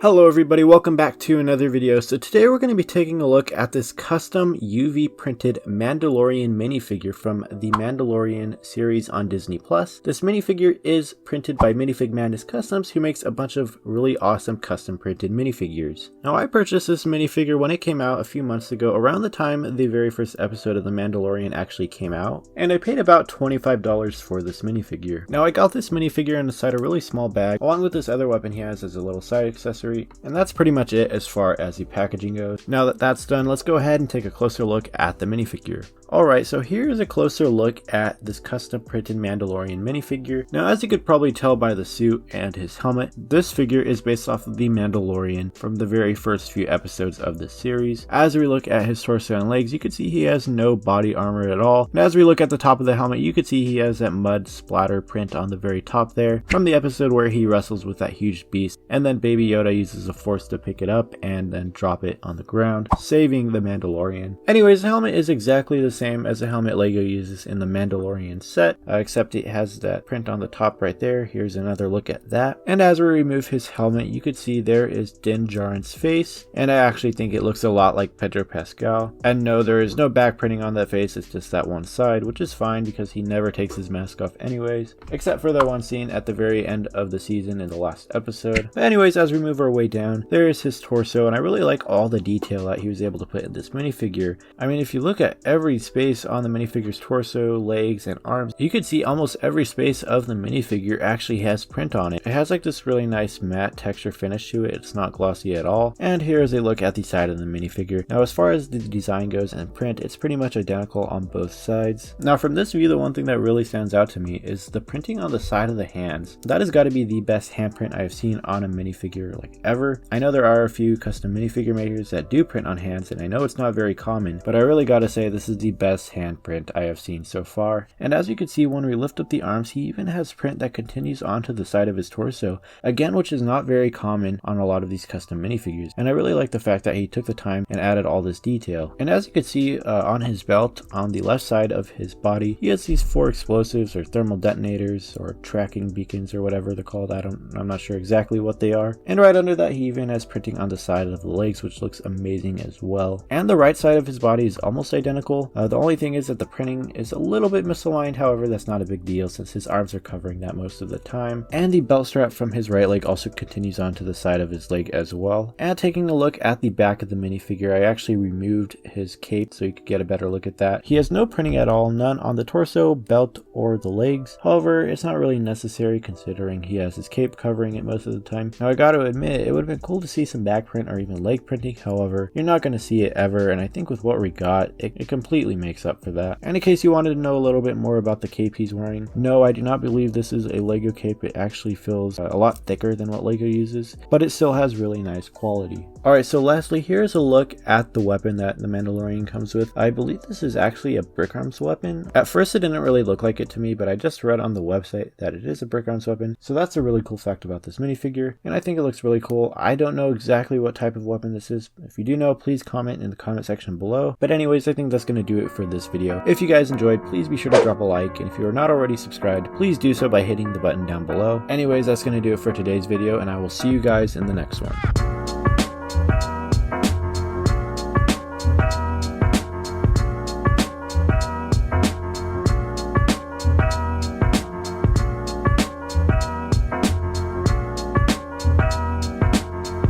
Hello everybody, welcome back to another video. So today we're going to be taking a look at this custom UV printed Mandalorian minifigure from the Mandalorian series on Disney+. This minifigure is printed by Minifig Madness Customs, who makes a bunch of really awesome custom printed minifigures. Now I purchased this minifigure when it came out a few months ago, around the time the very first episode of The Mandalorian actually came out, and I paid about $25 for this minifigure. Now I got this minifigure inside a really small bag, along with this other weapon he has as a little side accessory. And that's pretty much it as far as the packaging goes. Now that that's done, let's go ahead and take a closer look at the minifigure. Alright, so here's a closer look at this custom printed Mandalorian minifigure. Now as you could probably tell by the suit and his helmet, this figure is based off of the Mandalorian from the very first few episodes of this series. As we look at his torso and legs, you can see he has no body armor at all. And as we look at the top of the helmet, you can see he has that mud splatter print on the very top there from the episode where he wrestles with that huge beast, and then Baby Yoda uses the Force to pick it up and then drop it on the ground, saving the Mandalorian. Anyways, the helmet is exactly the same as the helmet Lego uses in the Mandalorian set, except it has that print on the top right there. Here's another look at that. And as we remove his helmet, you could see there is Din Djarin's face, and I actually think it looks a lot like Pedro Pascal. And no, there is no back printing on that face, it's just that one side, which is fine because he never takes his mask off anyways, except for that one scene at the very end of the season in the last episode. But anyways, as we move our way down, there is his torso, and I really like all the detail that he was able to put in this minifigure. I mean, if you look at every space on the minifigure's torso, legs, and arms, you could see almost every space of the minifigure actually has print on it. It has like this really nice matte texture finish to it. It's not glossy at all. And here is a look at the side of the minifigure. Now as far as the design goes and print, it's pretty much identical on both sides. Now from this view, the one thing that really stands out to me is the printing on the side of the hands. That has got to be the best handprint I've seen on a minifigure like ever. I know there are a few custom minifigure makers that do print on hands, and I know it's not very common, but I really gotta say this is the best handprint I have seen so far. And as you can see, when we lift up the arms, he even has print that continues onto the side of his torso, again, which is not very common on a lot of these custom minifigures. And I really like the fact that he took the time and added all this detail. And as you can see on his belt, on the left side of his body, he has these 4 explosives or thermal detonators or tracking beacons or whatever they're called. I'm not sure exactly what they are. And right under that, he even has printing on the side of the legs, which looks amazing as well. And the right side of his body is almost identical. The only thing is that the printing is a little bit misaligned. However, that's not a big deal since his arms are covering that most of the time. And the belt strap from his right leg also continues onto the side of his leg as well. And taking a look at the back of the minifigure, I actually removed his cape so you could get a better look at that. He has no printing at all, none on the torso, belt, or the legs. However, it's not really necessary considering he has his cape covering it most of the time. Now I gotta admit, it would have been cool to see some back print or even leg printing. However, you're not going to see it ever, and I think with what we got, it completely makes up for that. And in case you wanted to know a little bit more about the cape he's wearing, no, I do not believe this is a Lego cape. It actually feels a lot thicker than what Lego uses, but it still has really nice quality. Alright, so lastly, here's a look at the weapon that the Mandalorian comes with. I believe this is actually a brick arms weapon. At first it didn't really look like it to me, but I just read on the website that it is a brick arms weapon, so that's a really cool fact about this minifigure, and I think it looks really cool. I don't know exactly what type of weapon this is. If you do know, please comment in the comment section below. But anyways, I think that's going to do it for this video. If you guys enjoyed, please be sure to drop a like, and if you are not already subscribed, please do so by hitting the button down below. Anyways, that's going to do it for today's video, and I will see you guys in the next one.